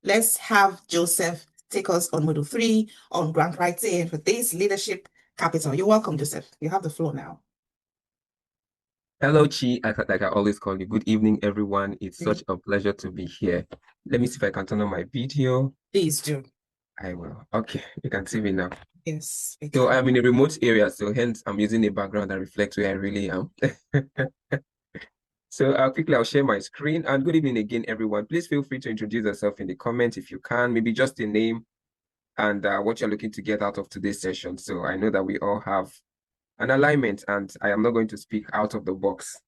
Let's have Joseph take us on module 3 on grant writing for this leadership capital. You're welcome, Joseph. You have the floor now. Hello, Chi. Like I always call you. Good evening, everyone. It's such a pleasure to be here. Let me see if I can turn on my video. Please do. I will. Okay, you can see me now. Yes, we So can. I'm in a remote area, so hence I'm using a background that reflects where I really am. So quickly, I'll share my screen. And good evening again, everyone. Please feel free to introduce yourself in the comments if you can. Maybe just a name and what you're looking to get out of today's session. So I know that we all have an alignment, and I am not going to speak out of the box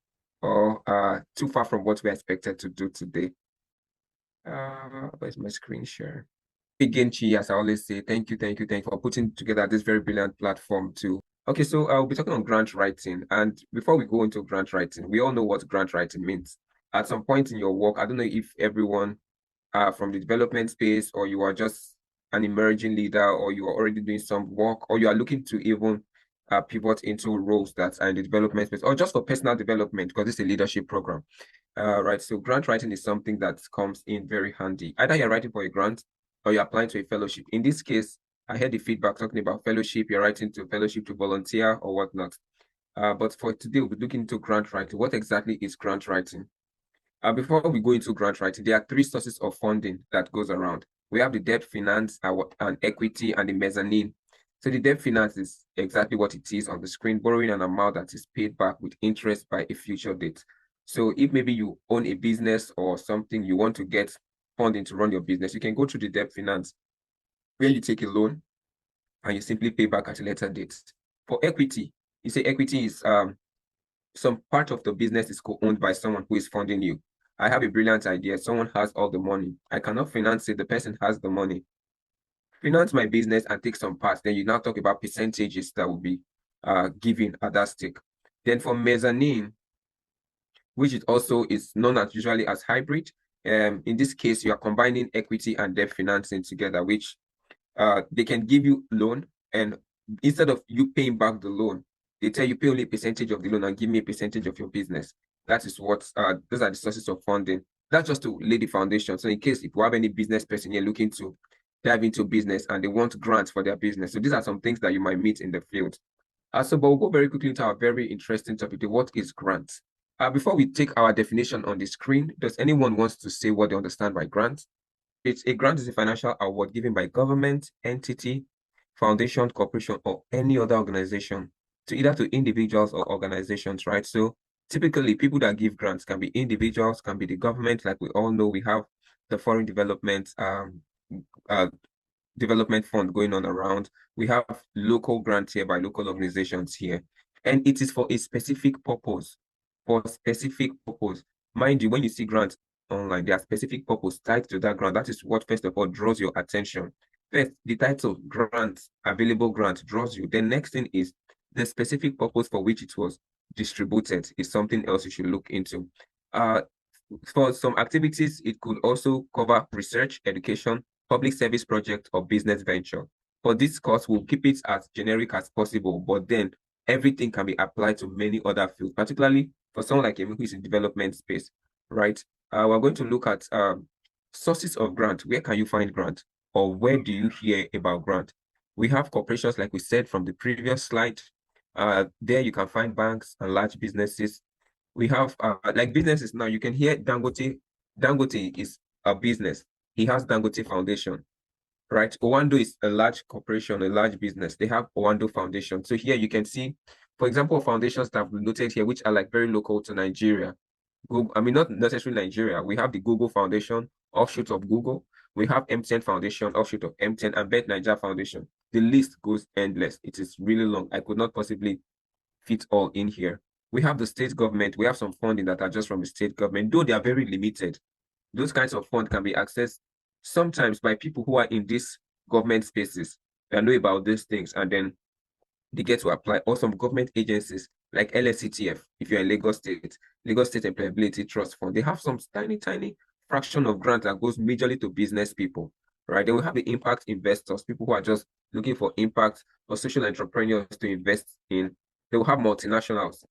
or too far from what we're expected to do today. Where's my screen share? Again, Chi, as I always say, thank you for putting together this very brilliant platform too. Okay, so I'll be talking on grant writing. And before we go into grant writing, we all know what grant writing means. At some point in your work, I don't know if everyone from the development space, or you are just an emerging leader, or you are already doing some work, or you are looking to even pivot into roles that are in the development space, or just for personal development, because it's a leadership program. Right, so grant writing is something that comes in very handy. Either you're writing for a grant or you're applying to a fellowship. In this case, I heard the feedback talking about fellowship, you're writing to fellowship to volunteer or whatnot. But for today, we'll be looking into grant writing. What exactly is grant writing? Before we go into grant writing, there are three sources of funding that goes around. We have the debt finance and equity and the mezzanine. So the debt finance is exactly what it is on the screen, borrowing an amount that is paid back with interest by a future date. So if maybe you own a business or something, you want to get funding to run your business, you can go through the debt finance where you take a loan and you simply pay back at a later date. For equity, you say equity is some part of the business is co-owned by someone who is funding you. I have a brilliant idea. Someone has all the money. I cannot finance it. The person has the money. Finance my business and take some parts. Then you now talk about percentages that will be given at that stake. Then for mezzanine, which is also is known as usually as hybrid. In this case, you are combining equity and debt financing together, which they can give you loan, and instead of you paying back the loan, they tell you pay only a percentage of the loan and give me a percentage of your business. That is what those are the sources of funding. That's just to lay the foundation. So in case if you have any business person here looking to dive into business and they want grants for their business, so these are some things that you might meet in the field. But we'll go very quickly into our very interesting topic. What is grant? Before we take our definition on the screen, does anyone wants to say what they understand by grant? A grant is a financial award given by government, entity, foundation, corporation, or any other organization to either to individuals or organizations, right? So typically people that give grants can be individuals, can be the government. Like we all know, we have the foreign uh, development fund going on around. We have local grants here by local organizations here. And it is for a specific purpose, for a specific purpose. Mind you, when you see grants online, there are specific purpose tied to that grant. That is what, first of all, draws your attention. First, the title, grant, available grant, draws you. The next thing is the specific purpose for which it was distributed is something else you should look into. For some activities, it could also cover research, education, public service project, or business venture. For this course, we'll keep it as generic as possible, but then everything can be applied to many other fields, particularly for someone like Emi who is in development space, right? We're going to look at sources of grant. Where can you find grant? Or where do you hear about grant? We have corporations, like we said from the previous slide. There you can find banks and large businesses. We have like businesses now, you can hear Dangote. Dangote is a business. He has Dangote Foundation, right? Owando is a large corporation, a large business. They have Owando Foundation. So here you can see, for example, foundations that I've noted here, which are like very local to Nigeria. Google, I mean, not necessarily Nigeria. We have the Google Foundation, offshoot of Google. We have MTN Foundation, offshoot of MTN, and Bet Nigeria Foundation. The list goes endless. It is really long. I could not possibly fit all in here. We have the state government. We have some funding that are just from the state government, though they are very limited. Those kinds of funds can be accessed sometimes by people who are in these government spaces that know about these things, and then they get to apply. Or some government agencies like LSCTF, if you're in Lagos State Employability Trust Fund, they have some tiny fraction of grant that goes majorly to business people, right? Then we have the impact investors, people who are just looking for impact, or social entrepreneurs to invest in. They will have multinationals.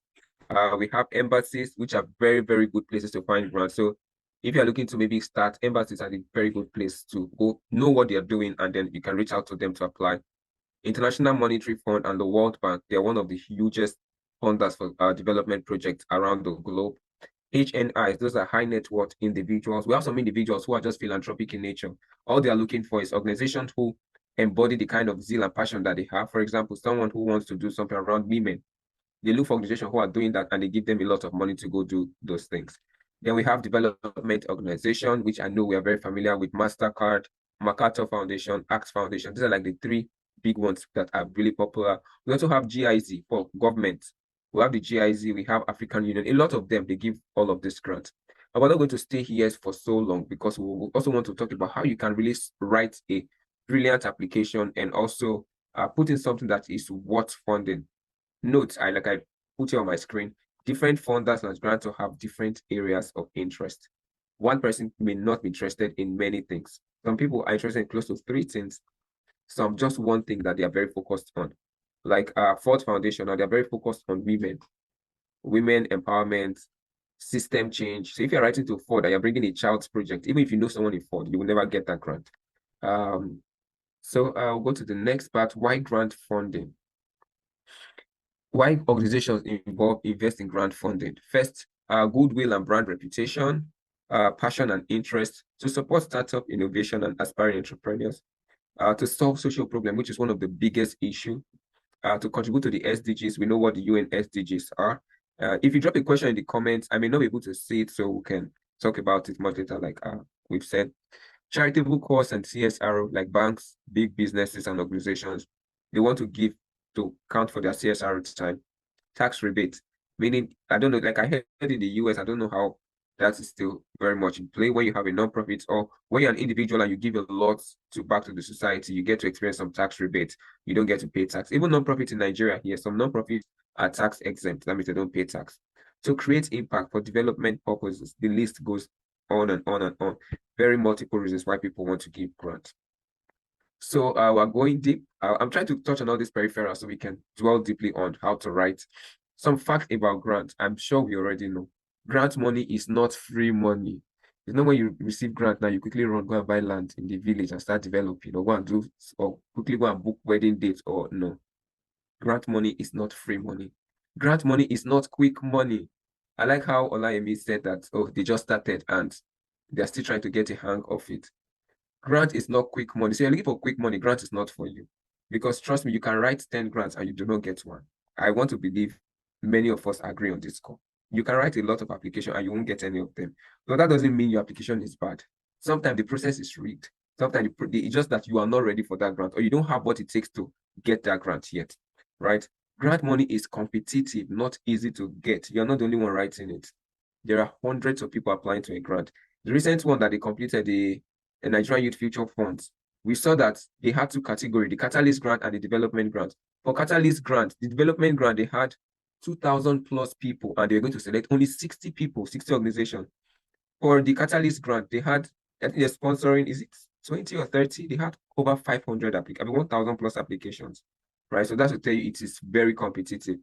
We have embassies, which are very good places to find grants. So If you're looking to maybe start, embassies are a very good place to go know what they're doing, and then you can reach out to them to apply. International Monetary Fund and the World Bank, they're one of the hugest funders for development projects around the globe. HNIs, those are high net worth individuals. We have some individuals who are just philanthropic in nature. All they are looking for is organizations who embody the kind of zeal and passion that they have. For example, someone who wants to do something around women, they look for organizations who are doing that and they give them a lot of money to go do those things. Then we have development organization, which I know we are very familiar with: MasterCard, MacArthur Foundation, ACT Foundation. These are like the three big ones that are really popular. We also have GIZ for government. We have the GIZ, we have African Union. A lot of them, they give all of this grant. But we're not going to stay here for so long because we also want to talk about how you can really write a brilliant application and also put in something that is worth funding. Note, I put here on my screen, different funders and grants will have different areas of interest. One person may not be interested in many things. Some people are interested in close to 3 things. Some just one thing that they are very focused on. Like Ford Foundation, now they're very focused on women empowerment, system change. So if you're writing to Ford and you're bringing a child's project, even if you know someone in Ford, you will never get that grant. So I'll go to the next part: why grant funding? Why organizations invest in grant funding? First, goodwill and brand reputation, passion and interest to support startup innovation and aspiring entrepreneurs, to solve social problem, which is one of the biggest issue, to contribute to the SDGs. We know what the UN SDGs are. If you drop a question in the comments, I may not be able to see it, so we can talk about it much later, like we've said. Charitable cause and CSR, like banks, big businesses, and organizations, they want to give to count for their CSR time. Tax rebate, meaning, I don't know, like I heard in the US, I don't know how that is still very much in play. When you have a non-profit or when you're an individual and you give a lot back to the society, you get to experience some tax rebate. You don't get to pay tax. Even non-profit in Nigeria here, some non-profits are tax exempt. That means they don't pay tax. To create impact for development purposes, the list goes on and on and on. Very multiple reasons why people want to give grants. So we're going deep. I'm trying to touch on all these peripherals so we can dwell deeply on how to write. Some facts about grant. I'm sure we already know. Grant money is not free money. It's not when you receive grant now, you quickly run, go and buy land in the village and start developing, or go and do, or quickly go and book wedding dates, or no. Grant money is not free money. Grant money is not quick money. I like how Olayemi said that, oh, they just started and they're still trying to get a hang of it. Grant is not quick money. So you're looking for quick money, grant is not for you. Because trust me, you can write 10 grants and you do not get one. I want to believe many of us agree on this call. You can write a lot of applications and you won't get any of them. So that doesn't mean your application is bad. Sometimes the process is rigged. Sometimes it's just that you are not ready for that grant or you don't have what it takes to get that grant yet, right? Grant money is competitive, not easy to get. You're not the only one writing it. There are hundreds of people applying to a grant. The recent one that they completed, the Nigerian Youth Future Funds, we saw that they had 2 categories, the Catalyst Grant and the Development Grant. For Catalyst Grant, the Development Grant, they had 2,000 plus people and they were going to select only 60 people, 60 organizations. For the Catalyst Grant, they had, I think they're sponsoring, is it 20 or 30? They had over 500 applications, 1,000 plus applications, right? So that's to tell you it is very competitive.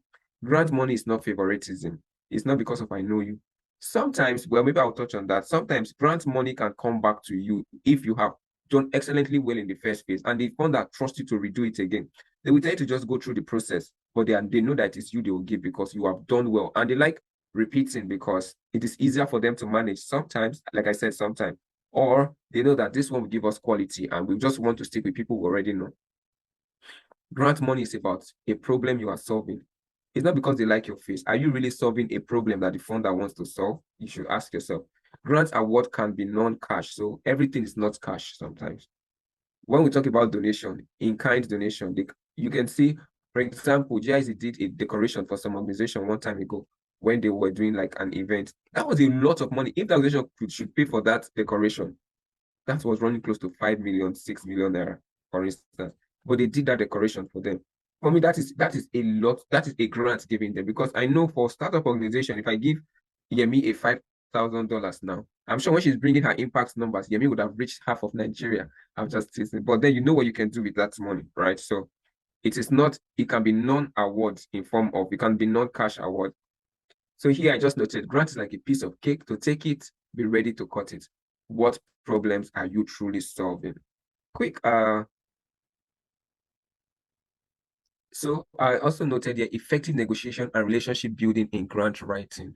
Grant money is not favoritism. It's not because of I know you. Sometimes, well, maybe I'll touch on that. Sometimes grant money can come back to you if you have done excellently well in the first phase and the fund that trusts you to redo it again. They will tend to just go through the process, but they know that it's you they will give because you have done well. And they like repeating because it is easier for them to manage sometimes, like I said, sometimes. Or they know that this one will give us quality and we just want to stick with people who already know. Grant money is about a problem you are solving. It's not because they like your face. Are you really solving a problem that the funder wants to solve? You should ask yourself. Grants are what can be non-cash. So everything is not cash sometimes. When we talk about donation, in-kind donation, you can see, for example, GIZ did a decoration for some organization one time ago when they were doing like an event. That was a lot of money. If the organization should pay for that decoration, that was running close to 5 million, 6 million naira, for instance. But they did that decoration for them. For me, that is a lot. That is a grant giving them because I know for startup organization, if I give Yemi a $5,000 now, I'm sure when she's bringing her impact numbers, Yemi would have reached half of Nigeria. I'm just teasing. But then you know what you can do with that money, right? So it is not, it can be non-awards in form of, it can be non-cash award. So here I just noted grant is like a piece of cake. To take it, be ready to cut it. What problems are you truly solving? Quick, so I also noted the effective negotiation and relationship building in grant writing.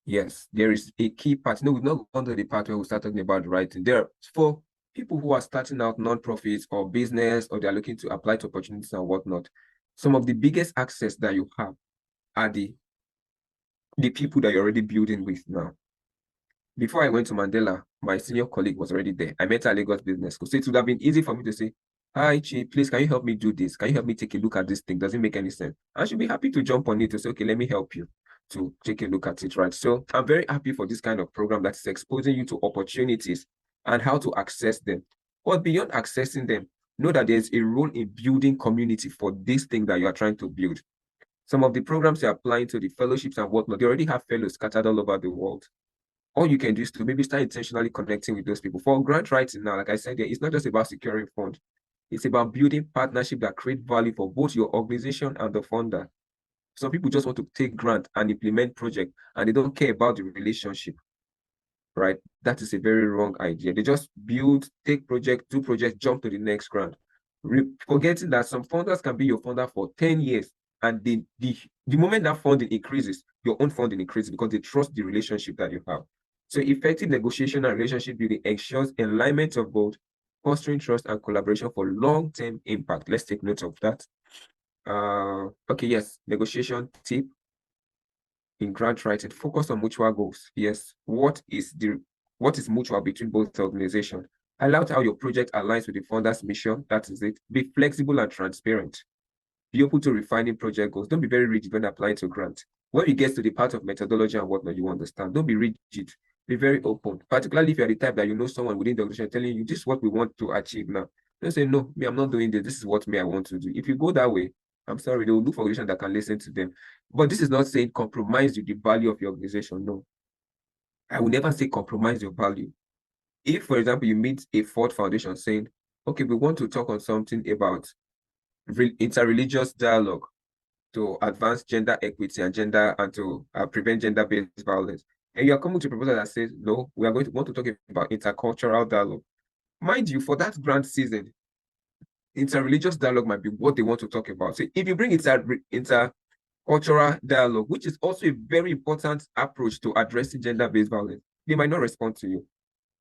Yes, there is a key part. No, we've not gone to the part where we start talking about writing. There, for people who are starting out non-profits or business, or they're looking to apply to opportunities and whatnot, some of the biggest access that you have are the people that you're already building with now. Before I went to Mandela, my senior colleague was already there. I met her at Lagos Business School. So it would have been easy for me to say, hi, Chi, please, can you help me do this? Can you help me take a look at this thing? Does it make any sense? And she'll be happy to jump on it to say, okay, let me help you to take a look at it, right? So I'm very happy for this kind of program that is exposing you to opportunities and how to access them. But beyond accessing them, know that there's a role in building community for this thing that you are trying to build. Some of the programs you're applying to, the fellowships and whatnot, they already have fellows scattered all over the world. All you can do is to maybe start intentionally connecting with those people. For grant writing now, like I said, it's not just about securing funds. It's about building partnership that create value for both your organization and the funder. Some people just want to take grant and implement project, and they don't care about the relationship, right? That is a very wrong idea. They just build, take project, do project, jump to the next grant, forgetting that some funders can be your funder for 10 years. And the moment that funding increases, your own funding increases because they trust the relationship that you have. So effective negotiation and relationship building ensures alignment of both, fostering trust and collaboration for long-term impact. Let's take note of that. Okay, yes, negotiation tip in grant writing, focus on mutual goals. Yes, what is mutual between both organizations? Highlight how your project aligns with the funder's mission. That is it. Be flexible and transparent. Be open to refining project goals. Don't be very rigid when applying to grant. When it gets to the part of methodology and whatnot, you understand. Don't be rigid. Be very open, particularly if you're the type that you know someone within the organization telling you, this is what we want to achieve now. Don't say, no, me, I'm not doing this. This is what me, I want to do. If you go that way, I'm sorry, they will look for organization that can listen to them. But this is not saying compromise with the value of your organization. No. I will never say compromise your value. If, for example, you meet a Ford Foundation saying, okay, we want to talk on something about interreligious dialogue to advance gender equity and to prevent gender-based violence. And you are coming to a proposal that says, no, we are going to want to talk about intercultural dialogue. Mind you, for that grant season, interreligious dialogue might be what they want to talk about. So if you bring intercultural dialogue, which is also a very important approach to addressing gender-based violence, they might not respond to you,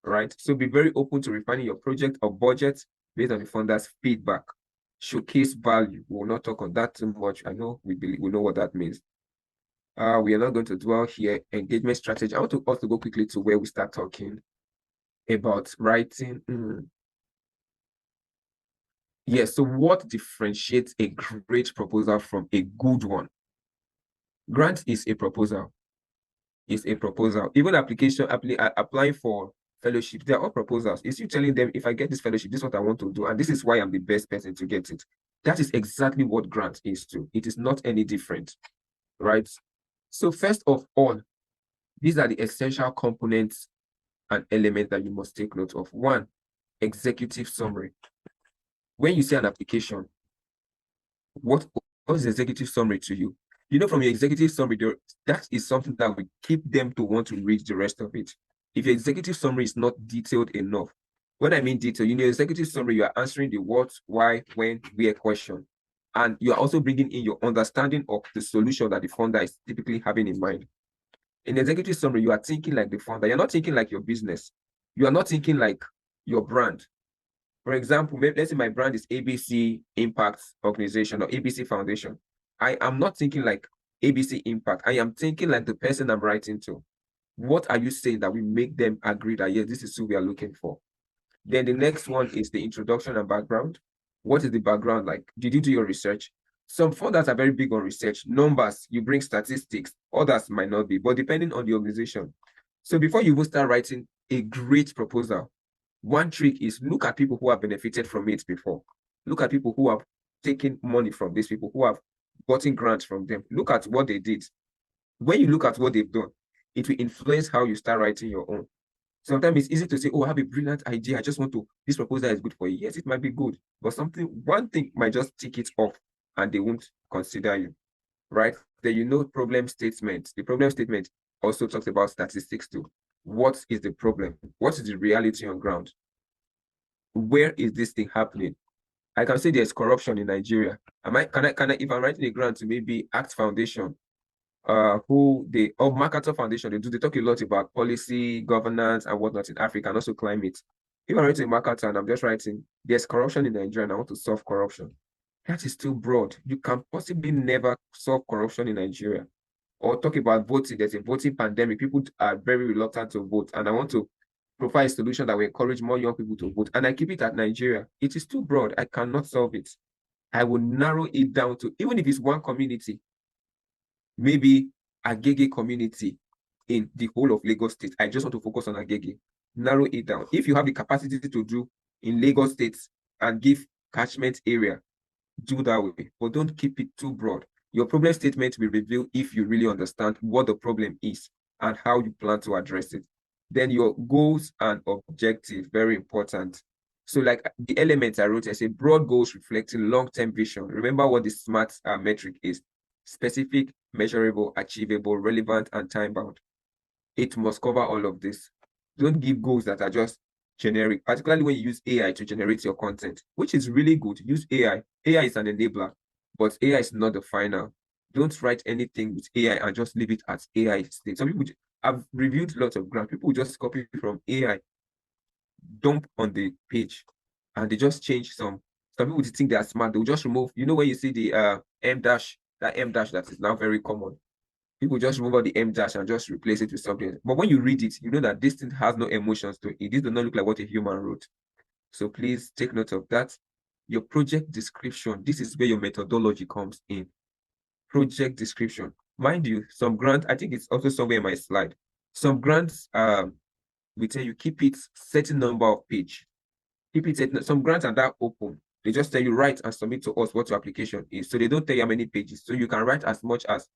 right? So be very open to refining your project or budget based on the funder's feedback. Showcase value. We will not talk on that too much. I know we know what that means. We are not going to dwell here. Engagement strategy. I want to also go quickly to where we start talking about writing. Yes, so what differentiates a great proposal from a good one? Grant is a proposal. It's a proposal. Even applying for fellowship, they're all proposals. It's you telling them, if I get this fellowship, this is what I want to do, and this is why I'm the best person to get it. That is exactly what grant is too. It is not any different, right? So first of all, these are the essential components and elements that you must take note of. One, executive summary. When you say an application, what is executive summary to you? You know, from your executive summary, that is something that will keep them to want to read the rest of it. If your executive summary is not detailed enough, when I mean detail, in your executive summary, you are answering the what, why, when, where question. And you are also bringing in your understanding of the solution that the funder is typically having in mind. In the executive summary, you are thinking like the founder. You're not thinking like your business. You are not thinking like your brand. For example, let's say my brand is ABC Impact Organization or ABC Foundation. I am not thinking like ABC Impact. I am thinking like the person I'm writing to. What are you saying that will make them agree that, yes, this is who we are looking for? Then the next one is the introduction and background. What is the background like? Did you do your research? Some funders are very big on research. Numbers, you bring statistics. Others might not be, but depending on the organization. So before you even start writing a great proposal, one trick is look at people who have benefited from it before. Look at people who have taken money from these people, who have gotten grants from them. Look at what they did. When you look at what they've done, it will influence how you start writing your own. Sometimes it's easy to say, oh, I have a brilliant idea. I just want to, this proposal is good for you. Yes, it might be good, but one thing might just tick it off and they won't consider you, right? Then you know problem statement. The problem statement also talks about statistics too. What is the problem? What is the reality on ground? Where is this thing happening? I can say there's corruption in Nigeria. Can I, if I'm writing a grant to maybe Act Foundation, or Mercator Foundation, they talk a lot about policy, governance, and whatnot in Africa, and also climate. If I'm writing a Mercator and I'm just writing, there's corruption in Nigeria and I want to solve corruption, that is too broad. You can possibly never solve corruption in Nigeria. Or talk about voting, there's a voting pandemic. People are very reluctant to vote, and I want to provide a solution that will encourage more young people to vote. And I keep it at Nigeria. It is too broad. I cannot solve it. I will narrow it down to, even if it's one community, maybe Agege community in the whole of Lagos State. I just want to focus on Agege. Narrow it down. If you have the capacity to do in Lagos State and give catchment area, do that way, but don't keep it too broad. Your problem statement will reveal if you really understand what the problem is and how you plan to address it. Then your goals and objectives, very important. So like the elements I wrote, I say broad goals reflecting long-term vision. Remember what the SMART metric is: specific, measurable, achievable, relevant, and time-bound. It must cover all of this. Don't give goals that are just generic, particularly when you use AI to generate your content, which is really good. Use AI. AI is an enabler, but AI is not the final. Don't write anything with AI and just leave it at AI state. Some people, I've reviewed lots of grants. People just copy from AI, dump on the page, and they just change some people think they are smart. They'll just remove, when you see the M dash, that M dash that is now very common. People just remove all the M dash and just replace it with something. But when you read it, you know that this thing has no emotions to it. This does not look like what a human wrote. So please take note of that. Your project description, this is where your methodology comes in. Project description. Mind you, some grants, I think it's also somewhere in my slide. Some grants, we tell you keep it certain number of page. Keep it, some grants are that open. They just tell you write and submit to us what your application is. So they don't tell you how many pages. So you can write as much as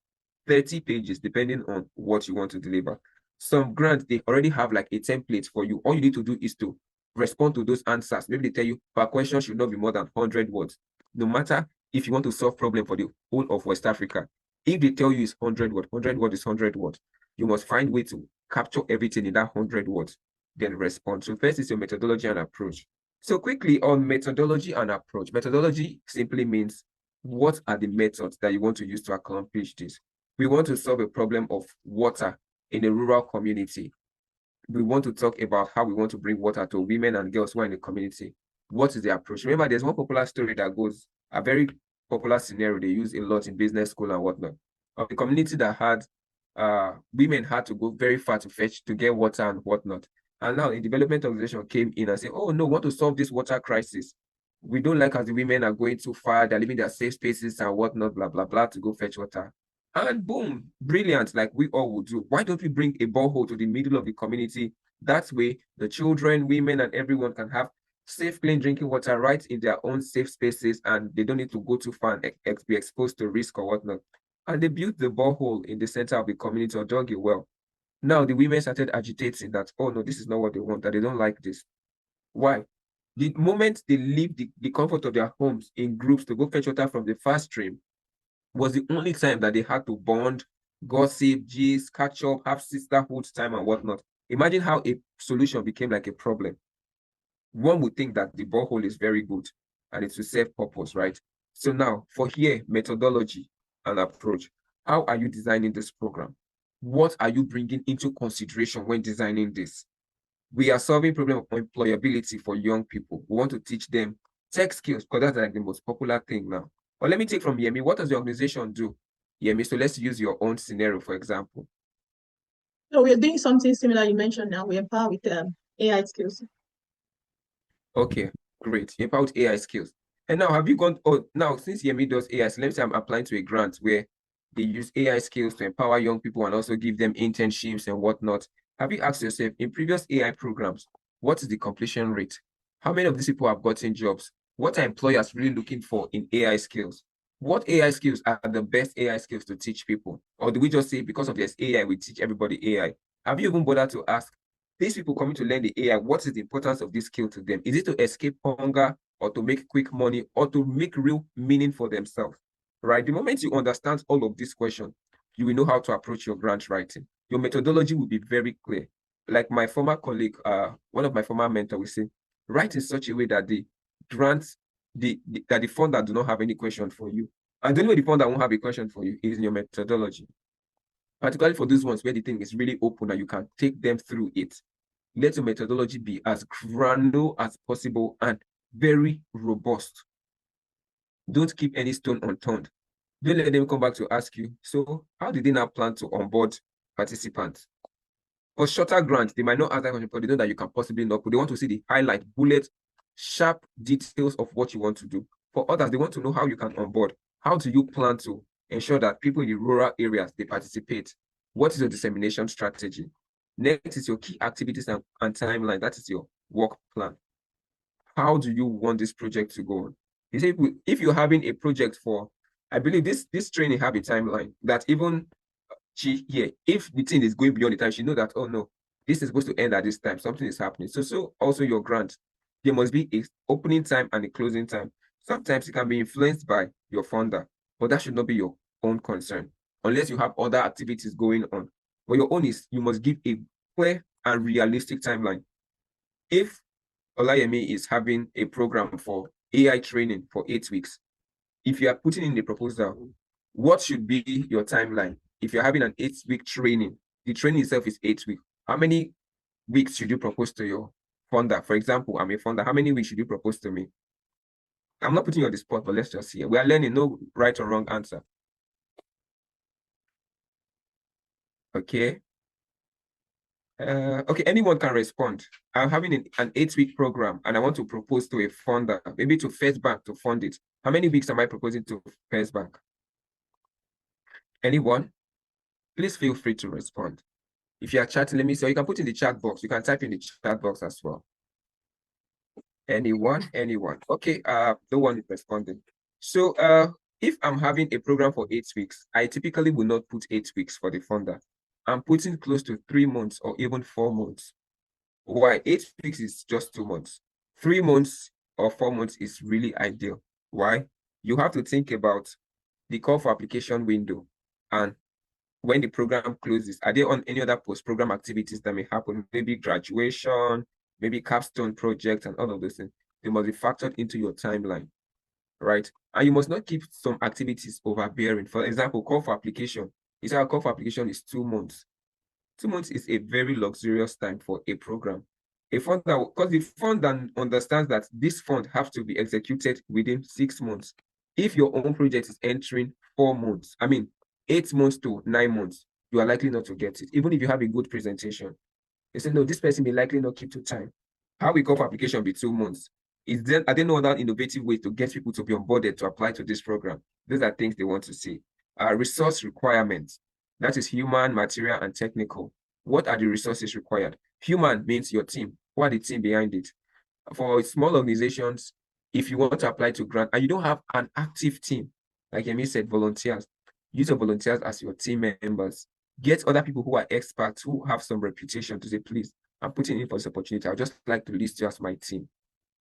30 pages, depending on what you want to deliver. Some grants, they already have like a template for you. All you need to do is to respond to those answers. Maybe they tell you per question should not be more than 100 words. No matter if you want to solve problem for the whole of West Africa, if they tell you it's 100 words, 100 words is 100 words, you must find way to capture everything in that 100 words, then respond. So first is your methodology and approach. So quickly on methodology and approach. Methodology simply means what are the methods that you want to use to accomplish this? We want to solve a problem of water in a rural community. We want to talk about how we want to bring water to women and girls who are in the community. What is the approach? Remember, there's one popular story that goes, a very popular scenario they use a lot in business school and whatnot, of a community that had women had to go very far to get water and whatnot. And now a development organization came in and said, oh no, we want to solve this water crisis. We don't like as the women are going too far, they're leaving their safe spaces and whatnot, blah, blah, blah, to go fetch water. And boom, brilliant, like we all would do. Why don't we bring a borehole to the middle of the community? That way, the children, women, and everyone can have safe, clean drinking water right in their own safe spaces, and they don't need to go too far and be exposed to risk or whatnot. And they built the borehole in the center of the community or dug a well. Now the women started agitating that, oh no, this is not what they want, that they don't like this. Why? The moment they leave the comfort of their homes in groups to go fetch water from the fast stream was the only time that they had to bond, gossip, gist, catch up, have sisterhood time and whatnot. Imagine how a solution became like a problem. One would think that the borehole is very good and it's to serve purpose, right? So now for here, methodology and approach. How are you designing this program? What are you bringing into consideration when designing this? We are solving problem of employability for young people. We want to teach them tech skills because that's like the most popular thing now. But let me take from Yemi. What does the organization do? Yemi, so let's use your own scenario, for example. So we're doing something similar you mentioned now. We empower with AI skills. Okay, great. You empower with AI skills. And now have you gone, now since Yemi does AI, so let me say I'm applying to a grant where they use AI skills to empower young people and also give them internships and whatnot. Have you asked yourself, in previous AI programs, what is the completion rate? How many of these people have gotten jobs? What are employers really looking for in AI skills? What AI skills are the best AI skills to teach people? Or do we just say because of this AI, we teach everybody AI? Have you even bothered to ask these people coming to learn the AI, what is the importance of this skill to them? Is it to escape hunger or to make quick money or to make real meaning for themselves? Right? The moment you understand all of these questions, you will know how to approach your grant writing. Your methodology will be very clear. like my former colleague, one of my former mentors will say, write in such a way that the grants, that the funder do not have any question for you. And the only way the funder won't have a question for you is in your methodology. Particularly for those ones where the thing is really open and you can take them through it. Let your methodology be as granular as possible and very robust. Don't keep any stone unturned. Don't let them come back to ask you, so how did they now plan to onboard participants? For shorter grants, they might not ask that question, but they know that you can possibly not. But they want to see the highlight, bullet, sharp details of what you want to do. For others, they want to know how you can onboard. How do you plan to ensure that people in the rural areas, they participate? What is your dissemination strategy? Next is your key activities and timeline. That is your work plan. How do you want this project to go on? You say if you're having a project for, I believe this training have a timeline that even if the thing is going beyond the time, she know that, oh no, this is supposed to end at this time, something is happening. So also your grant, there must be a opening time and a closing time. Sometimes it can be influenced by your funder, but that should not be your own concern, unless you have other activities going on. But your own is, you must give a clear and realistic timeline. If Olayemi is having a program for AI training for 8 weeks, if you are putting in the proposal, what should be your timeline? If you're having an 8-week training, the training itself is 8 weeks. How many weeks should you propose to your funder? For example, I'm a funder. How many weeks should you propose to me? I'm not putting you on the spot, but let's just see. We are learning, no right or wrong answer. Okay. Okay, anyone can respond. I'm having an 8-week program and I want to propose to a funder, maybe to First Bank to fund it. How many weeks am I proposing to First Bank? Anyone? Please feel free to respond. If you are chatting, let me see, or you can put in the chat box. You can type in the chat box as well. Anyone? Okay, no one is responding. So if I'm having a program for 8 weeks, I typically will not put 8 weeks for the funder. I'm putting close to 3 months or even 4 months. Why? 8 weeks is just 2 months. 3 months or 4 months is really ideal. Why? You have to think about the call for application window and when the program closes, are there on any other post-program activities that may happen? Maybe graduation, maybe capstone project and all of those things. They must be factored into your timeline, right? And you must not keep some activities overbearing. For example, call for application. You say our call for application is 2 months. 2 months is a very luxurious time for a program. A fund that, because the fund then understands that this fund has to be executed within 6 months. If your own project is entering 4 months, 8 months to 9 months, you are likely not to get it. Even if you have a good presentation, they say, no, this person may likely not keep to time. How we call for application be 2 months. Are there no other innovative ways to get people to be onboarded to apply to this program? Those are things they want to see. Resource requirements. That is human, material, and technical. What are the resources required? Human means your team. Who are the team behind it? For small organizations, if you want to apply to grant and you don't have an active team, like Yemi said, volunteers, use your volunteers as your team members. Get other people who are experts, who have some reputation to say, please, I'm putting in for this opportunity. I'd just like to list you as my team.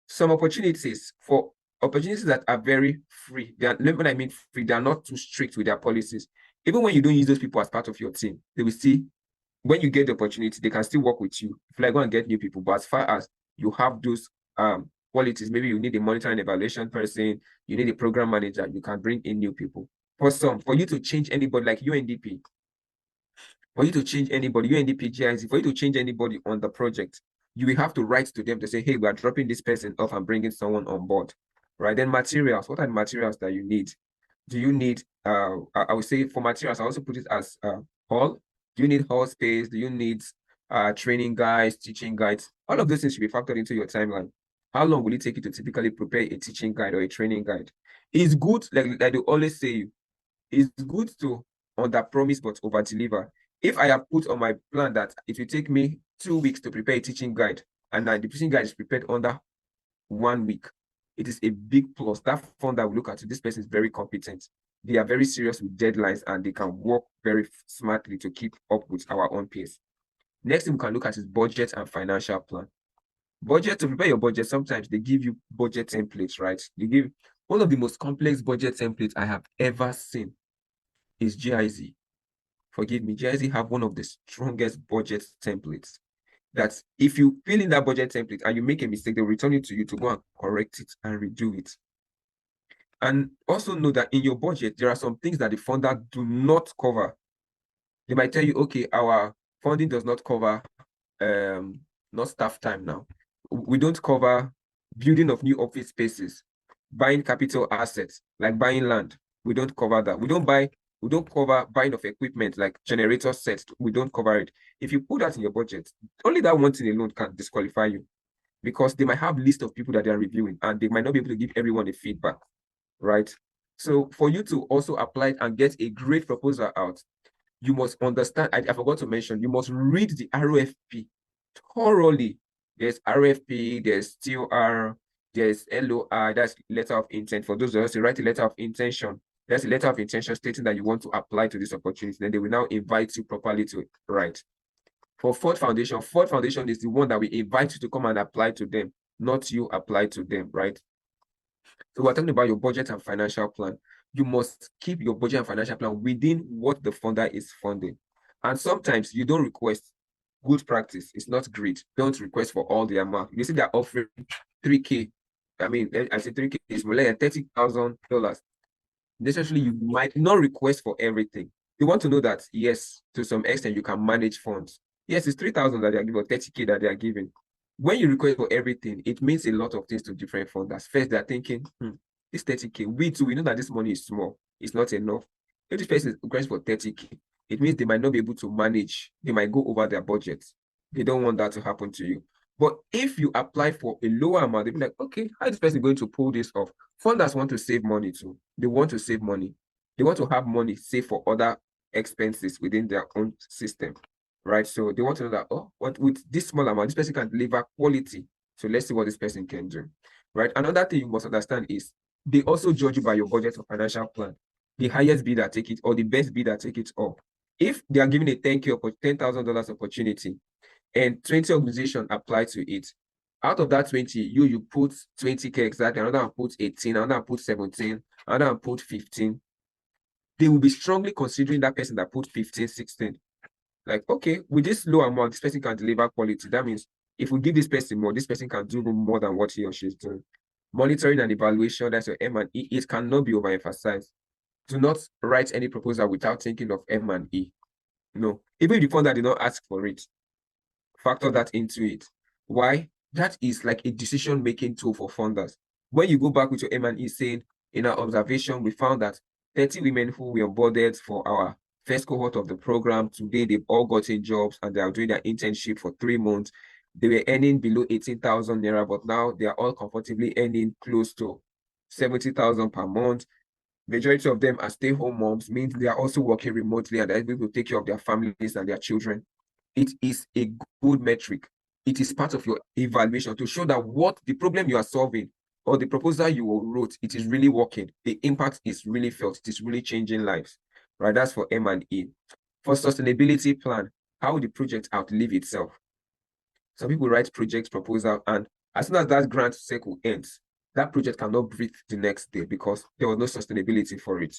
Some opportunities that are very free. When I mean free, they are not too strict with their policies. Even when you don't use those people as part of your team, they will see when you get the opportunity, they can still work with you. If you like, go and get new people. But as far as you have those qualities, maybe you need a monitor and evaluation person, you need a program manager, you can bring in new people. For you to change anybody like UNDP, for you to change anybody, UNDP, GIZ, for you to change anybody on the project, you will have to write to them to say, hey, we are dropping this person off and bringing someone on board, right? Then materials, what are the materials that you need? Do you need, I would say for materials, I also put it as hall. Do you need hall space? Do you need training guides, teaching guides? All of those things should be factored into your timeline. How long will it take you to typically prepare a teaching guide or a training guide? It's good, like they always say, it's good to under-promise but over-deliver. If I have put on my plan that it will take me 2 weeks to prepare a teaching guide, and the teaching guide is prepared under 1 week, it is a big plus. That funder will look at it. This person is very competent. They are very serious with deadlines and they can work very smartly to keep up with our own pace. Next thing we can look at is budget and financial plan. Budget, to prepare your budget, sometimes they give you budget templates, right? They give one of the most complex budget templates I have ever seen is GIZ. Forgive me, GIZ have one of the strongest budget templates. that if you fill in that budget template and you make a mistake, they'll return it to you to go and correct it and redo it. And also know that in your budget, there are some things that the funder do not cover. They might tell you, okay, our funding does not cover not staff time now. We don't cover building of new office spaces, buying capital assets, like buying land. We don't cover that. We don't cover buying of equipment like generator sets. We don't cover it. If you put that in your budget, only that one thing alone can disqualify you, because they might have a list of people that they are reviewing and they might not be able to give everyone a feedback, right? So for you to also apply and get a great proposal out, you must understand, I forgot to mention, you must read the RFP thoroughly. There's RFP, there's TOR, there's LOI, that's letter of intent. For those of us who write a letter of intention, that's a letter of intention stating that you want to apply to this opportunity. Then they will now invite you properly to write. For Ford Foundation is the one that we invite you to come and apply to them, not you apply to them, right? So we're talking about your budget and financial plan. You must keep your budget and financial plan within what the funder is funding. And sometimes you don't request. Good practice. It's not great. Don't request for all the amount. You see, they're offering 3K. I mean, I say 3K is more like $30,000. Necessarily, you might not request for everything. You want to know that, yes, to some extent, you can manage funds. Yes, it's 3,000 that they are giving, or 30K that they are giving. When you request for everything, it means a lot of things to different funders. First, they're thinking, this 30K, we know that this money is small. It's not enough. If this person requests for 30K, it means they might not be able to manage. They might go over their budget. They don't want that to happen to you. But if you apply for a lower amount, they'll be like, okay, how is this person going to pull this off? Funders want to save money too. They want to save money. They want to have money saved for other expenses within their own system, right? So they want to know that, oh, what with this small amount, this person can deliver quality. So let's see what this person can do, right? Another thing you must understand is they also judge you by your budget or financial plan. The highest bidder take it, or the best bidder take it all. If they are giving a $10,000 opportunity and 20 organizations apply to it, out of that 20, you put 20K exactly, another one put 18, another one put 17, another one put 15. They will be strongly considering that person that put 15, 16. Like, okay, with this low amount, this person can deliver quality. That means if we give this person more, this person can do more than what he or she is doing. Monitoring and evaluation, that's your M&E. It cannot be overemphasized. Do not write any proposal without thinking of M&E. No, even if the funder did not ask for it, factor that into it. Why? That is like a decision-making tool for funders. When you go back with your M&E saying, in our observation, we found that 30 women who were onboarded for our first cohort of the program, today they've all gotten jobs and they are doing their internship for 3 months. They were earning below 18,000 naira, but now they are all comfortably earning close to 70,000 per month. Majority of them are stay-home moms, means they are also working remotely and they're able to take care of their families and their children. It is a good metric. It is part of your evaluation to show that what the problem you are solving or the proposal you wrote, it is really working. The impact is really felt. It is really changing lives, right? That's for M&E. For sustainability plan, how will the project outlive itself? Some people write project proposal, and as soon as that grant cycle ends, that project cannot breathe the next day because there was no sustainability for it.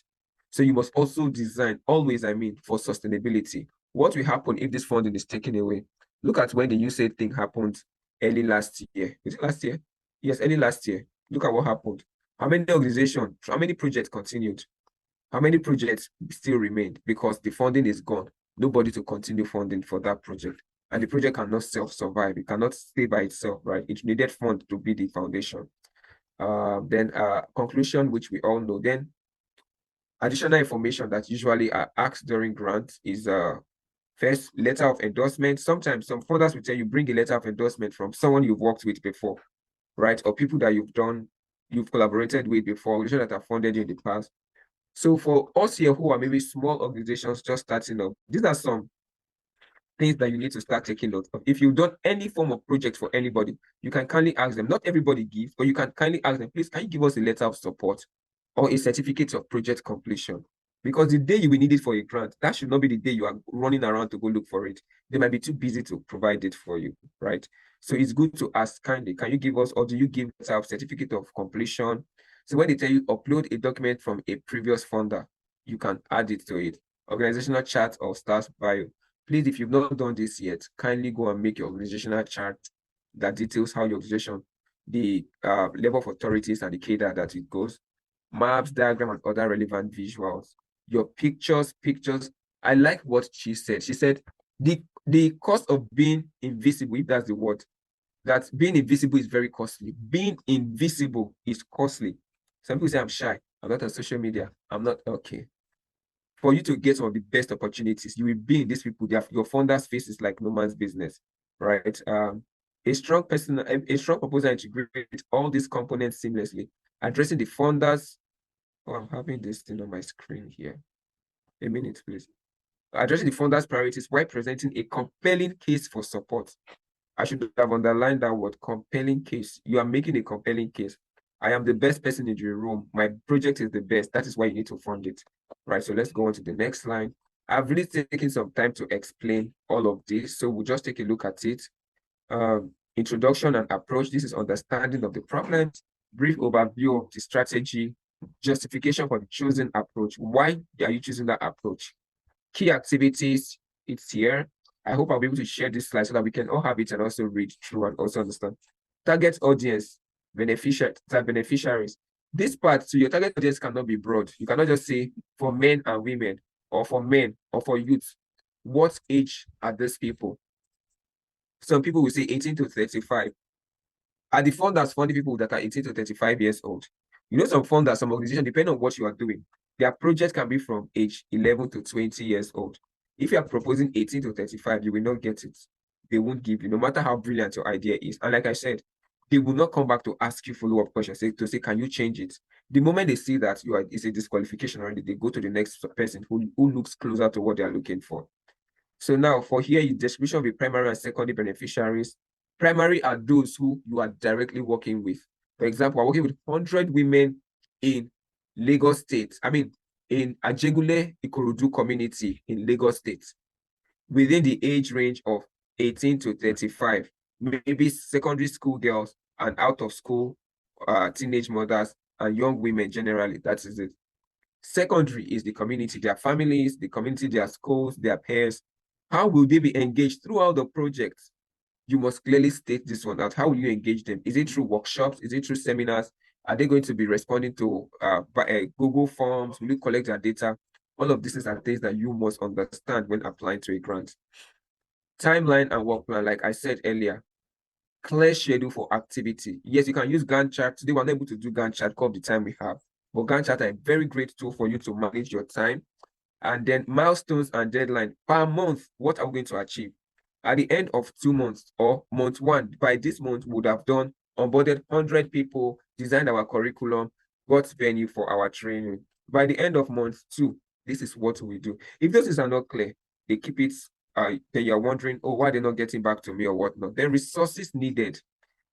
So you must also design, always, for sustainability. What will happen if this funding is taken away? Look at when the USAID thing happened early last year. Was it last year? Yes, early last year. Look at what happened. How many organizations, how many projects continued? How many projects still remained because the funding is gone? Nobody to continue funding for that project. And the project cannot self-survive. It cannot stay by itself, right? It needed fund to be the foundation. Then conclusion, which we all know. Then additional information that usually are asked during grants is first, letter of endorsement. Sometimes some funders will tell you bring a letter of endorsement from someone you've worked with before, right? Or people that you've collaborated with before, organizations that have funded you in the past. So for us here who are maybe small organizations just starting up, these are some things that you need to start taking note of. If you've done any form of project for anybody, you can kindly ask them. Not everybody gives, but you can kindly ask them, please, can you give us a letter of support or a certificate of project completion? Because the day you will need it for a grant, that should not be the day you are running around to go look for it. They might be too busy to provide it for you, right? So it's good to ask kindly, can you give us, or do you give us a certificate of completion? So when they tell you upload a document from a previous funder, you can add it to it. Organizational chart or staff bio. Please, if you've not done this yet, kindly go and make your organizational chart that details how your organization, the level of authorities and the cadre that it goes, maps, diagram, and other relevant visuals. Your pictures. I like what she said. She said the cost of being invisible, if that's the word, that being invisible is very costly. Being invisible is costly. Some people say, I'm shy, I'm not on social media, I'm not okay. For you to get some of the best opportunities, you will be in these people. Your founder's face is like no man's business, right? A strong person, a strong proposal integrates all these components seamlessly, addressing the founders. Oh, I'm having this thing on my screen here. A minute, please. Addressing the founders' priorities while presenting a compelling case for support. I should have underlined that word, compelling case. You are making a compelling case. I am the best person in the room. My project is the best. That is why you need to fund it. Right. So let's go on to the next line. I've really taken some time to explain all of this. So we'll just take a look at it. Introduction and approach. This is understanding of the problems, brief overview of the strategy, justification for the chosen approach. Why are you choosing that approach? Key activities, it's here. I hope I'll be able to share this slide so that we can all have it and also read through and also understand. Target audience, beneficiaries. This part, so your target audience cannot be broad. You cannot just say for men and women, or for men, or for youth. What age are these people? Some people will say 18 to 35. Are the funders funding people that are 18 to 35 years old? You know, some funders, some organizations, depending on what you are doing, their project can be from age 11 to 20 years old. If you are proposing 18 to 35, you will not get it. They won't give you, no matter how brilliant your idea is. And like I said, they will not come back to ask you follow-up questions to say, can you change it? The moment they see that it's a disqualification already, they go to the next person who looks closer to what they are looking for. So now for here, the distribution of the primary and secondary beneficiaries. Primary are those who you are directly working with. For example, I'm working with 100 women in Lagos State. I mean, in Ajegule Ikorodu community in Lagos State, within the age range of 18 to 35, maybe secondary school girls and out of school teenage mothers and young women generally. That is it. Secondary is the community, their families, the community, their schools, their peers. How will they be engaged throughout the project? You must clearly state this one out. How will you engage them? Is it through workshops? Is it through seminars? Are they going to be responding to Google Forms? Will you collect their data? All of these are things that you must understand when applying to a grant. Timeline and work plan, like I said earlier, clear schedule for activity. Yes, you can use Gantt chart. Today, we're not able to do Gantt chart because of the time we have. But Gantt chart are a very great tool for you to manage your time. And then milestones and deadline per month. What are we going to achieve? At the end of 2 months or month one, by this month, we would have done onboarded 100 people, designed our curriculum, got venue for our training. By the end of month 2, this is what we do. If those are not clear, they keep it, then you're wondering, oh, why they're not getting back to me or whatnot. Then resources needed.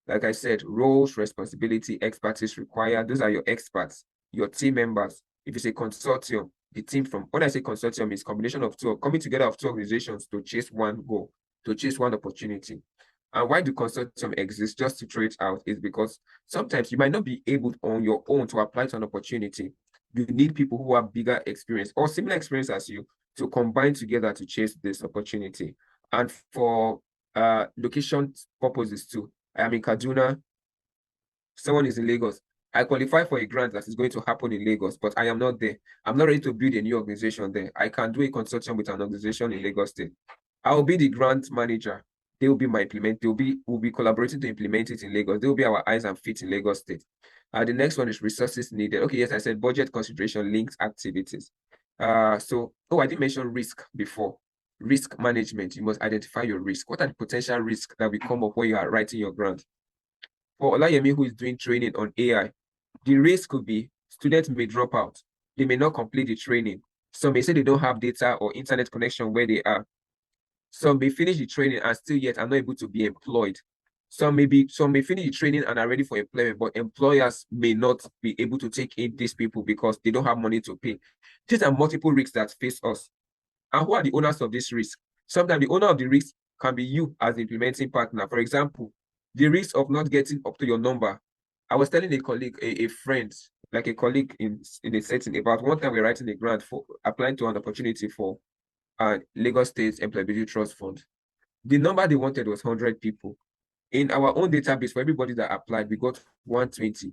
Like I said, roles, responsibility, expertise required. Those are your experts, your team members. If it's a consortium, the team from, when I say consortium, it's combination of two, coming together of two organizations to chase one goal, to chase one opportunity. And why do consortium exist? Just to throw it out, is because sometimes you might not be able on your own to apply to an opportunity. You need people who have bigger experience or similar experience as you to combine together to chase this opportunity. And for location purposes too, I am in Kaduna, someone is in Lagos. I qualify for a grant that is going to happen in Lagos, but I am not there. I'm not ready to build a new organization there. I can do a consortium with an organization in Lagos State. I will be the grant manager. They will be my we'll be collaborating to implement it in Lagos. They will be our eyes and feet in Lagos State. The next one is resources needed. Okay, yes, I said budget consideration, links, activities. I didn't mention risk before. Risk management. You must identify your risk. What are the potential risks that will come up when you are writing your grant? For Olayemi, who is doing training on AI, the risk could be students may drop out. They may not complete the training. Some may say they don't have data or internet connection where they are. Some may finish the training and still yet are not able to be employed. Some may finish the training and are ready for employment, but employers may not be able to take in these people because they don't have money to pay. These are multiple risks that face us. And who are the owners of this risk? Sometimes the owner of the risk can be you as the implementing partner. For example, the risk of not getting up to your number. I was telling a colleague, a friend, like a colleague in a setting, about one time we were writing a grant for applying to an opportunity for Lagos State Employability Trust Fund. The number they wanted was 100 people. In our own database, for everybody that applied, we got 120.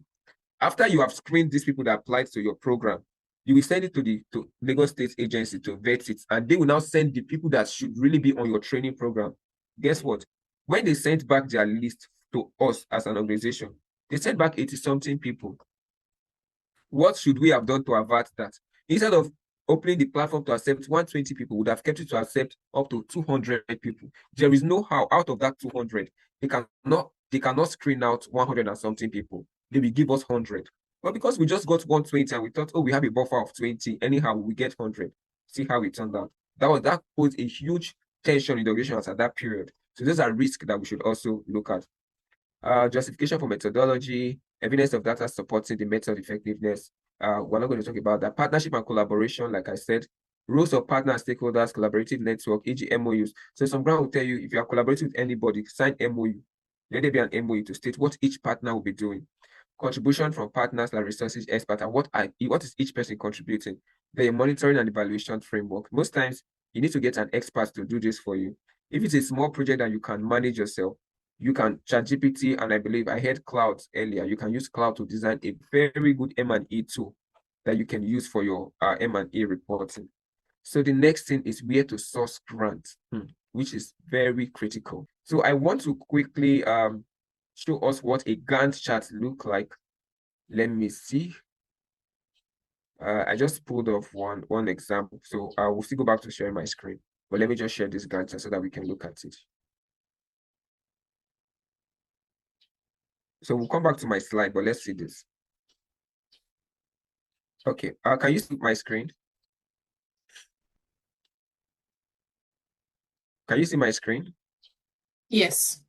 After you have screened these people that applied to your program, you will send it to Lagos State Agency to vet it, and they will now send the people that should really be on your training program. Guess what? When they sent back their list to us as an organization, they sent back 80-something people. What should we have done to avert that? Instead of opening the platform to accept 120 people, would have kept it to accept up to 200 people. There is no how out of that 200, they cannot screen out 100 and something people. They will give us 100. But because we just got 120 and we thought, oh, we have a buffer of 20, anyhow, we get 100. See how it turned out. That posed a huge tension in the organization at that period. So those are risks that we should also look at. Justification for methodology, evidence of data supporting the method effectiveness. We're not going to talk about that. Partnership and collaboration, like I said, roles of partner stakeholders, collaborative network, e.g. MOUs. So some brand will tell you, if you are collaborating with anybody, sign MOU. Let there be an MOU to state what each partner will be doing. Contribution from partners like resources experts, and what is each person contributing. The monitoring and evaluation framework. Most times, you need to get an expert to do this for you. If it's a small project that you can manage yourself, you can ChatGPT, and I believe I heard Cloud earlier. You can use Cloud to design a very good M&E tool that you can use for your M&E reporting. So the next thing is where to source grants, which is very critical. So I want to quickly show us what a Gantt chart look like. Let me see. I just pulled off one example. So I will still go back to sharing my screen. But let me just share this Gantt chart so that we can look at it. So we'll come back to my slide, but let's see this. Okay, can you see my screen? Can you see my screen? Yes.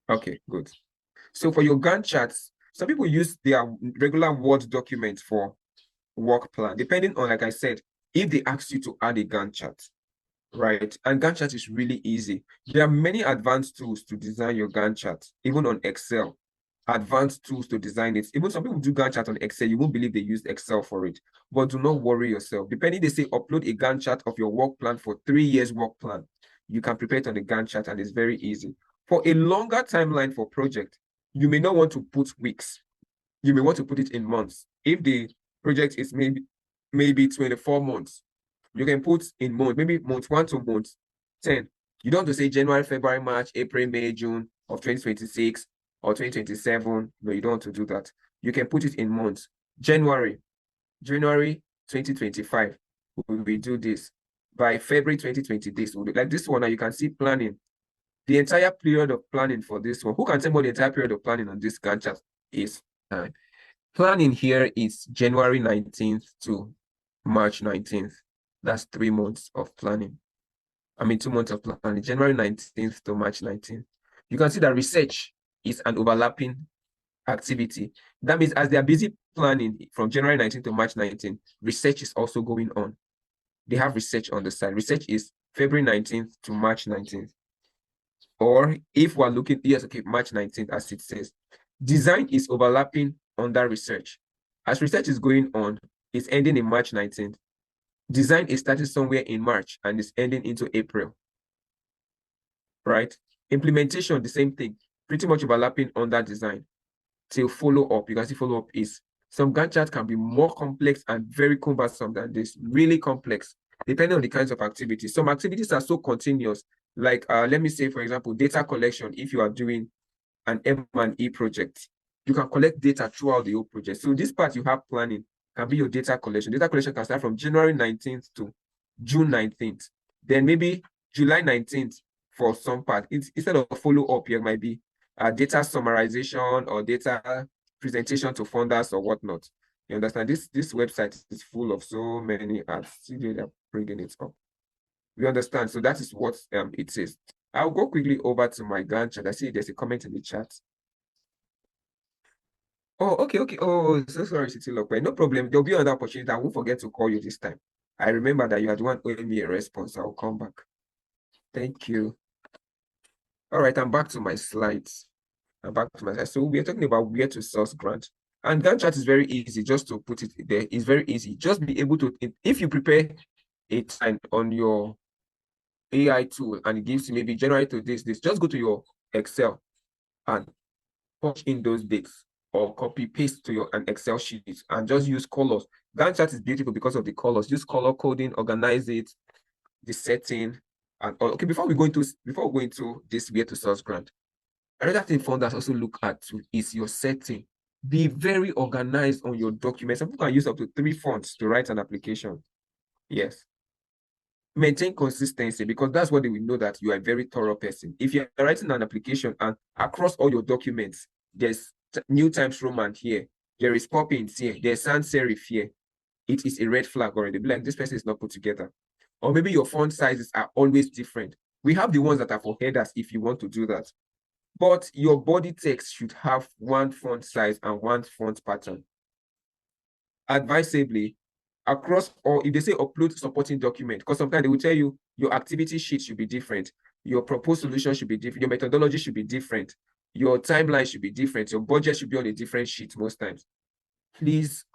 Okay, good. So for your Gantt charts, some people use their regular Word document for work plan, depending on, like I said, if they ask you to add a Gantt chart, right? And Gantt chart is really easy. There are many advanced tools to design your Gantt chart, even on Excel. Advanced tools to design it. Even some people do Gantt chart on Excel. You won't believe they used Excel for it. But do not worry yourself. Depending, they say upload a Gantt chart of your work plan for 3 years work plan. You can prepare it on the Gantt chart, and it's very easy. For a longer timeline for project, you may not want to put weeks. You may want to put it in months. If the project is maybe 24 months, you can put in months, maybe month 1 to month 10. You don't have to say January, February, March, April, May, June of 2026 or 2027. No, you don't want to do that. You can put it in months. January 2025, we do this. By February 2020, this will do. Like this one, now you can see planning. The entire period of planning for this one. Who can tell me what the entire period of planning on this Gantt chart is? Planning here is January 19th to March 19th. That's 3 months of planning. 2 months of planning, January 19th to March 19th. You can see that research is an overlapping activity. That means as they are busy planning from January 19th to March 19th, research is also going on. They have research on the side. Research is February 19th to March 19th. Or if we're looking, yes, okay, March 19th, as it says. Design is overlapping under research. As research is going on, it's ending in March 19th. Design is starting somewhere in March and is ending into April. Right? Implementation, the same thing, pretty much overlapping under design. Till follow-up, you can see follow-up is, some Gantt chart can be more complex and very cumbersome than this, really complex, depending on the kinds of activities. Some activities are so continuous, like, let me say, for example, data collection. If you are doing an M&E project, you can collect data throughout the whole project. So this part you have planning can be your data collection. Data collection can start from January 19th to June 19th. Then maybe July 19th for some part. Instead of follow-up, here might be data summarization or data presentation to funders or whatnot. You understand? This website is full of so many ads. See, they're bringing it up. You understand? So that is what it says. I'll go quickly over to my Gantt chart. I see there's a comment in the chat. Oh, okay. Oh, so sorry, City. No problem. There'll be another opportunity. I won't forget to call you this time. I remember that you are the one owing me a response. I'll come back. Thank you. All right, I'm back to my slides. So we're talking about where to source grant. And Gantt chart is very easy, just to put it there. It's very easy. Just be able to, if you prepare a time on your AI tool and it gives you maybe generate to this. Just go to your Excel and punch in those dates or copy paste to an Excel sheet and just use colors. Gantt chart is beautiful because of the colors. Use color coding, organize it, the setting. And okay, before we go into this where to source grant, another thing funders also look at too is your setting. Be very organized on your documents. Some people can use up to 3 fonts to write an application. Yes. Maintain consistency because that's what they will know that you are a very thorough person. If you're writing an application and across all your documents, there's New Times Roman here, there is Poppins here, there's sans serif here, it is a red flag already. Be like, this person is not put together. Or maybe your font sizes are always different. We have the ones that are for headers if you want to do that. But your body text should have one font size and one font pattern. Advisably, across, or if they say upload supporting document, because sometimes they will tell you your activity sheet should be different, your proposed solution should be different, your methodology should be different, your timeline should be different, your budget should be on a different sheet most times. Please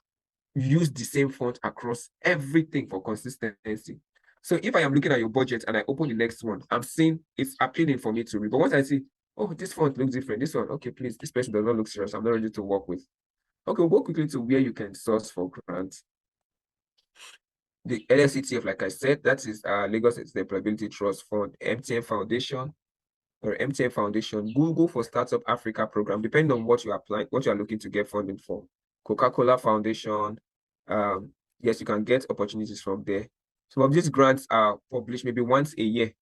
use the same font across everything for consistency. So if I am looking at your budget and I open the next one, I'm seeing it's appealing for me to read. But once I see, oh, this font looks different, this one, okay, please, this person does not look serious, I'm not ready to work with. Okay, we'll go quickly to where you can source for grants. The LSETF, like I said, that is Lagos State Employability Trust Fund, MTN Foundation, Google for Startup Africa program, depending on what you apply, what you are looking to get funding for. Coca-Cola Foundation, yes, you can get opportunities from there. Some of these grants are published maybe once a year.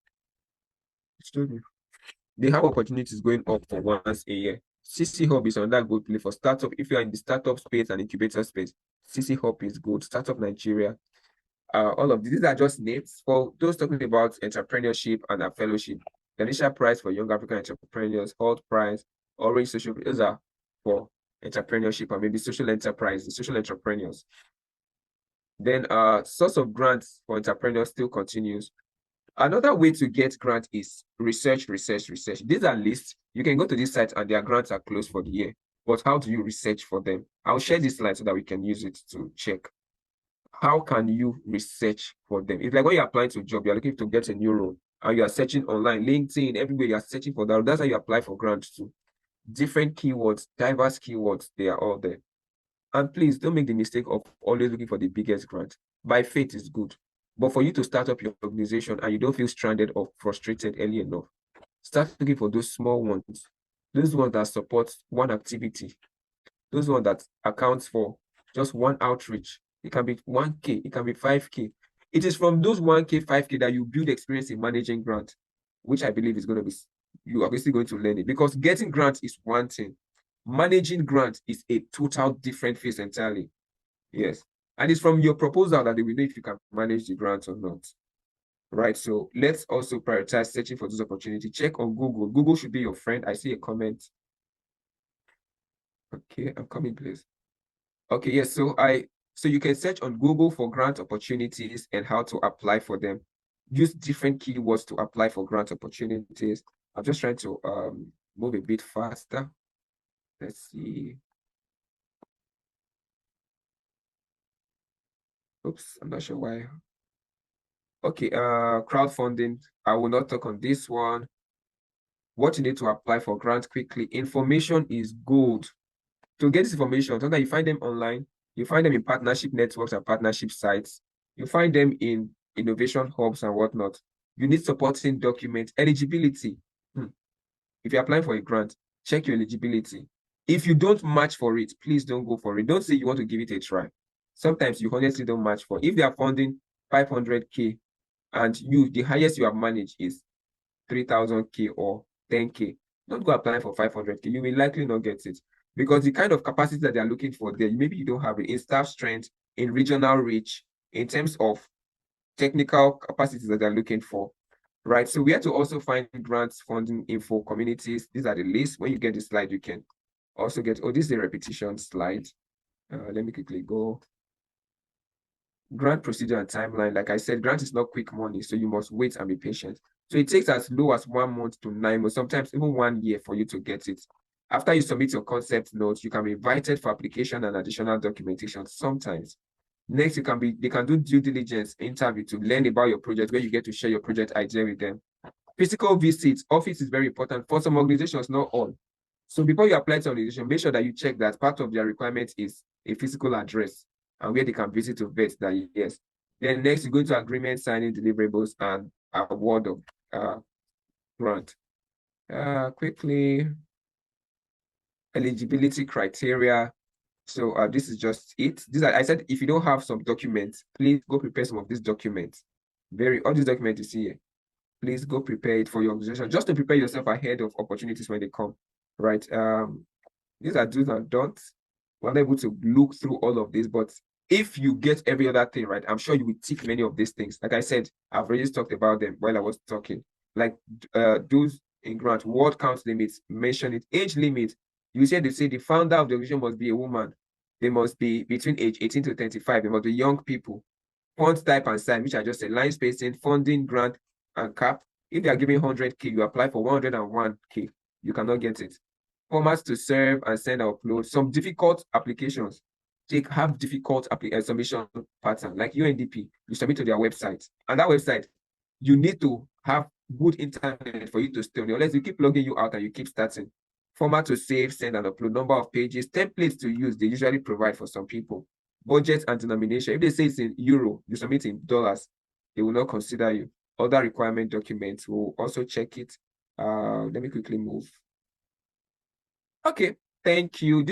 They have opportunities going up for once a year. CC Hub is another good place for startup. If you are in the startup space and incubator space, CC Hub is good. Startup Nigeria. All of these are just names for those talking about entrepreneurship and a fellowship. The initial prize for young African entrepreneurs, HOLT prize, Orange Social, those are for entrepreneurship and maybe social enterprise, the social entrepreneurs. Then source of grants for entrepreneurs still continues. Another way to get grant is research. These are lists. You can go to this site and their grants are closed for the year. But how do you research for them? I'll share this slide so that we can use it to check. How can you research for them? It's like when you're applying to a job, you're looking to get a new role and you are searching online, LinkedIn, everywhere, you're searching for that. That's how you apply for grants too. Different keywords, diverse keywords, they are all there. And please don't make the mistake of always looking for the biggest grant. By faith is good. But for you to start up your organization and you don't feel stranded or frustrated early enough, start looking for those small ones, those ones that support one activity, those ones that accounts for just one outreach. It can be 1K, it can be 5K. It is from those 1K, 5K that you build experience in managing grant, which I believe is going to be, you are obviously going to learn it because getting grant is one thing. Managing grant is a total different phase entirely. Yes. And it's from your proposal that they will know if you can manage the grant or not. Right. So let's also prioritize searching for those opportunities. Check on Google. Google should be your friend. I see a comment. Okay, I'm coming, please. Okay, yes. So you can search on Google for grant opportunities and how to apply for them. Use different keywords to apply for grant opportunities. I'm just trying to move a bit faster. Let's see. Oops, I'm not sure why. Okay, crowdfunding. I will not talk on this one. What you need to apply for grant quickly. Information is gold. To get this information, sometimes you find them online, you find them in partnership networks and partnership sites, you find them in innovation hubs and whatnot. You need supporting documents, eligibility. If you're applying for a grant, check your eligibility. If you don't match for it, please don't go for it. Don't say you want to give it a try. Sometimes you honestly don't match for it. If they are funding 500K and the highest you have managed is 3,000K or 10K, don't go applying for 500K. You will likely not get it because the kind of capacity that they're looking for there, maybe you don't have it in staff strength, in regional reach, in terms of technical capacities that they're looking for, right? So we have to also find grants, funding info, communities. These are the lists. When you get the slide, you can also get, oh, this is a repetition slide. Let me quickly go. Grant procedure and timeline. Like I said, grant is not quick money, so you must wait and be patient. So it takes as low as 1 month to 9 months, sometimes even 1 year for you to get it. After you submit your concept notes, you can be invited for application and additional documentation sometimes. Next, they can do due diligence interview to learn about your project, where you get to share your project idea with them. Physical visits, office is very important for some organizations, not all. So before you apply to an organization, make sure that you check that part of their requirement is a physical address and where they can visit to vet that yes. Then next, you go to agreement signing, deliverables, and award of grant. Quickly, eligibility criteria. So this is just it. I said, if you don't have some documents, please go prepare some of these documents. All these documents you see here, please go prepare it for your organization, just to prepare yourself ahead of opportunities when they come, right? These are do's and don'ts. We're not able to look through all of this, but if you get every other thing right, I'm sure you will tick many of these things. Like I said, I've already talked about them while I was talking. Like do's in grant, word count limits, mention it, age limit. You said they say the founder of the organization must be a woman. They must be between age 18 to 35. They must be young people. Font type and size, which I just said, line spacing, funding, grant, and cap. If they are giving 100K, you apply for 101K. You cannot get it. Formats to serve and send and upload. Some difficult applications have difficult submission pattern, like UNDP. You submit to their website, and that website, you need to have good internet for you to stay on it, unless you keep logging you out and you keep starting. Format to save, send, and upload. Number of pages, templates to use. They usually provide for some people. Budget and denomination. If they say it's in euro, you submit in dollars, they will not consider you. Other requirement documents will also check it. Let me quickly move. Okay, thank you.